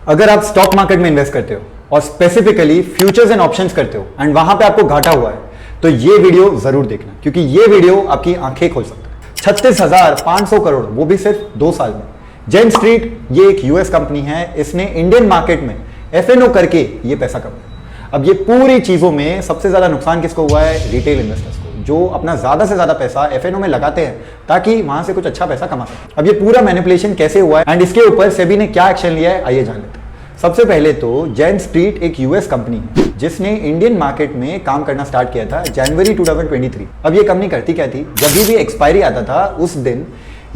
अगर आप stock market में इन्वेस्ट करते हो और स्पेसिफिकली फ्यूचर्स एंड ऑप्शंस करते हो एंड वहां पे आपको घाटा हुआ है तो ये वीडियो जरूर देखना, क्योंकि ये वीडियो आपकी आंखें खोल सकता है। 36,500 करोड़, वो भी सिर्फ 2 साल में। जेन स्ट्रीट ये एक यूएस कंपनी है, इसने इंडियन मार्केट में एफएनओ करके ये पैसा कमाया। अब ये पूरी चीजों में सबसे ज्यादा नुकसान किसको हुआ है? रिटेल इन्वेस्टर्स को, जो अपना ज्यादा से ज्यादा पैसा एफएनओ में लगाते हैं ताकि वहां से कुछ अच्छा पैसा कमा सके। अब ये पूरा मैनिपुलेशन कैसे हुआ है एंड इसके ऊपर सेबी ने क्या एक्शन लिया है, आइए जान लेते हैं। सबसे पहले तो जेन स्ट्रीट एक यूएस कंपनी है जिसने इंडियन मार्केट में काम करना स्टार्ट किया था जनवरी 2023। अब ये कंपनी करती क्या थी? जब भी एक्सपायरी आता था उस दिन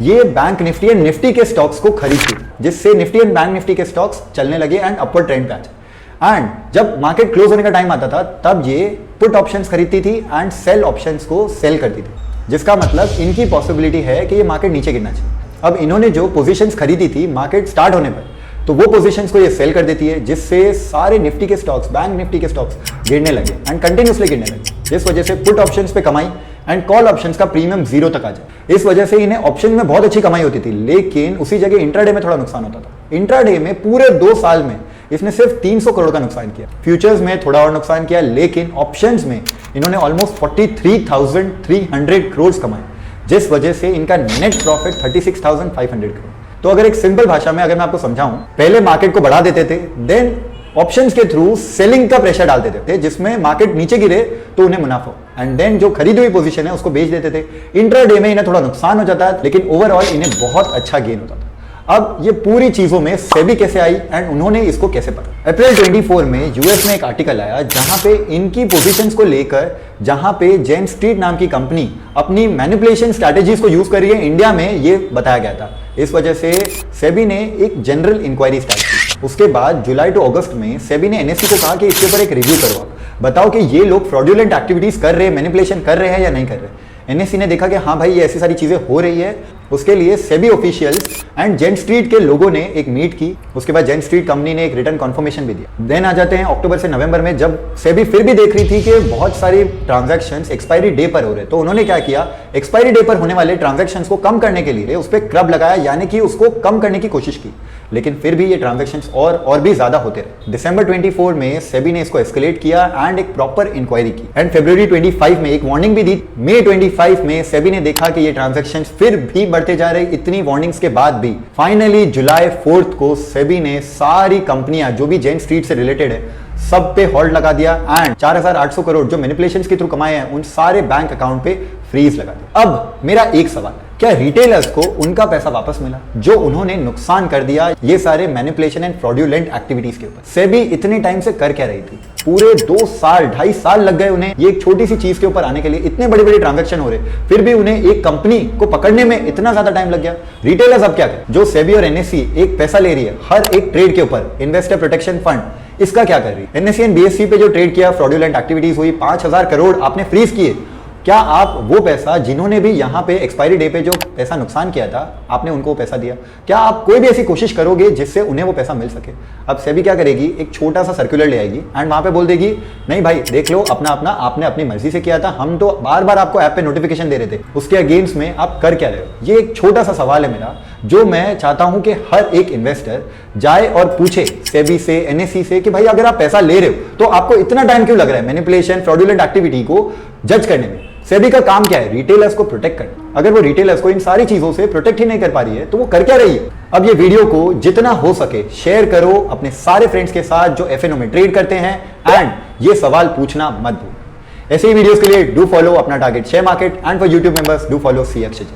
ये बैंक निफ्टी एंड निफ्टी के स्टॉक्स को खरीदती थी, जिससे निफ्टी एंड बैंक निफ्टी के स्टॉक्स चलने लगे एंड अपवर्ड ट्रेंड पे आ जाए। एंड जब मार्केट क्लोज होने का टाइम आता था तब ये पुट ऑप्शंस खरीदती थी एंड सेल ऑप्शंस को सेल करती थी, जिसका मतलब इनकी पॉसिबिलिटी है कि ये मार्केट नीचे गिरना चाहिए। अब इन्होंने जो पोजीशंस खरीदी थी मार्केट स्टार्ट होने पर, तो वो पोजीशंस को ये सेल कर देती है, जिससे सारे निफ्टी के स्टॉक्स, बैंक निफ्टी के स्टॉक्स गिरने लगे एंड कंटिन्यूसली गिरने लगे, जिस वजह से पुट ऑप्शंस पे कमाई एंड कॉल ऑप्शंस का प्रीमियम 0 तक आ जाए। इस वजह से इन्हें ऑप्शन में बहुत अच्छी कमाई होती थी, लेकिन उसी जगह इंट्राडे में थोड़ा नुकसान होता था। इंट्राडे में पूरे 2 साल में इसने सिर्फ 300 करोड़ का नुकसान किया। फ्यूचर्स में थोड़ा और नुकसान किया, लेकिन ऑप्शंस में इन्होंने ऑलमोस्ट 43,300 करोड़ कमाए, जिस वजह से इनका नेट प्रॉफिट 36,500 करोड़। तो अगर एक सिंपल भाषा में अगर मैं आपको समझाऊं, पहले मार्केट को बढ़ा देते थे, देन ऑप्शंस के थ्रू सेलिंग का प्रेशर डाल देते थे, जिसमें मार्केट नीचे गिरे तो उन्हें मुनाफा, एंड देन जो खरीदी हुई पोजीशन है उसको बेच देते थे। इंट्राडे में इन्हें थोड़ा नुकसान हो जाता है, लेकिन ओवरऑल इन्हें बहुत अच्छा गेन होता था। अब ये पूरी चीजों में सेबी कैसे आई एंड उन्होंने इसको कैसे पकड़ा? अप्रैल 24 में यूएस में एक आर्टिकल आया जहां पे इनकी पोजीशंस को लेकर, जहां पे जेन स्ट्रीट नाम की कंपनी अपनी मैनिपुलेशन स्ट्रैटेजीज को यूज कर रही है इंडिया में, ये बताया गया था। इस वजह से सेबी ने एक जनरल इंक्वायरी स्टार्ट की। उसके बाद जुलाई टू अगस्त में सेबी ने एनएससी को कहा कि इसके ऊपर एक रिव्यू करो, बताओ कि ये लोग फ्रॉडुलेंट एक्टिविटीज कर रहे हैं, मैनिपुलेशन कर रहे हैं या नहीं कर रहे। एनएससी ने देखा कि हाँ भाई ये ऐसी सारी चीजें हो रही है। उसके लिए SEBI officials and Jane Street के लोगों ने एक मीट की। उसके बाद जेन स्ट्रीट कंपनी ने एक रिटर्न कन्फर्मेशन भी दिया। देन आ जाते हैं अक्टूबर से नवंबर में, जब सेबी फिर भी देख रही थी कि बहुत सारी ट्रांजैक्शंस एक्सपायरी डे पर हो रहे, तो उन्होंने क्या किया, एक्सपायरी डे पर होने वाले ट्रांजैक्शंस को कम करने के लिए उस पर क्रब लगाया, यानी कि उसको कम करने की कोशिश की। लेकिन फिर भी ये ट्रांजैक्शंस और भी ज्यादा होते रहे। दिसंबर 24 में सेबी ने इसको एस्केलेट किया एंड एक प्रॉपर इंक्वायरी की एंड फरवरी 25 में एक वार्निंग भी दी। मई 25 में सेबी ने देखा कि ये ट्रांजैक्शंस फिर भी बढ़ते जा रहे, इतनी वार्निंग्स के बाद भी। फाइनली जुलाई 4 को सेबी ने सारी कंपनियां जो भी जेन स्ट्रीट से रिलेटेड है सब पे होल्ड लगा दिया एंड 4,800 करोड़ जो मैनिपुलेशंस के थ्रू कमाए हैं उन सारे बैंक अकाउंट पे फ्रीज लगा दिया। अब मेरा एक सवाल, क्या रिटेलर्स को उनका पैसा वापस मिला जो उन्होंने नुकसान कर दिया ये सारे मैनिपुलेशन एंड फ्रॉडुलेंट एक्टिविटीज के ऊपर? सेबी इतने टाइम से कर क्या रही थी? पूरे 2 साल 2.5 साल लग गए उन्हें ये एक छोटी सी चीज के ऊपर आने के लिए। इतने बड़े बड़े ट्रांजैक्शन हो रहे, फिर भी उन्हें एक कंपनी को पकड़ने में इतना ज्यादा टाइम लग गया। रिटेलर्स अब क्या करें? जो सेबी और एनएससी एक पैसा ले रही है हर एक ट्रेड के ऊपर, इन्वेस्टर प्रोटेक्शन फंड, इसका क्या कर रही है? एनएससी एंड बीएससी पे जो ट्रेड किया, फ्रॉडुलेंट एक्टिविटीज हुई, 5,000 करोड़ आपने फ्रीज किए। क्या आप वो पैसा, जिन्होंने भी यहां पे एक्सपायरी डे पे जो पैसा नुकसान किया था, आपने उनको पैसा दिया? क्या आप कोई भी ऐसी कोशिश करोगे जिससे उन्हें वो पैसा मिल सके? अब सेबी क्या करेगी, एक छोटा सा सर्कुलर ले आएगी एंड वहां पे बोल देगी, नहीं भाई देख लो, अपना अपना आपने अपनी मर्जी से किया था, हम तो बार बार आपको ऐप पे नोटिफिकेशन दे रहे थे, उसके अगेंस्ट में आप कर क्या रहे हो? ये एक छोटा सा सवाल है मेरा, जो मैं चाहता हूं कि हर एक इन्वेस्टर जाए और पूछे सेबी से, एनएससी से कि भाई अगर आप पैसा ले रहे हो तो आपको इतना टाइम क्यों लग रहा है मैनिपुलेशन, फ्रॉडुलेंट एक्टिविटी को जज करने में? सेबी का काम क्या है? रिटेलर्स को प्रोटेक्ट करना। अगर वो रिटेलर्स को इन सारी चीजों से प्रोटेक्ट ही नहीं कर पा रही है तो वो कर क्या रही है? अब ये वीडियो को जितना हो सके शेयर करो अपने सारे फ्रेंड्स के साथ जो एफएनओ में ट्रेड करते हैं एंड ये सवाल पूछना मत भूलो। ऐसे ही वीडियोस के लिए डू फॉलो अपना target share market and for YouTube members do follow C exchange.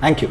Thank you.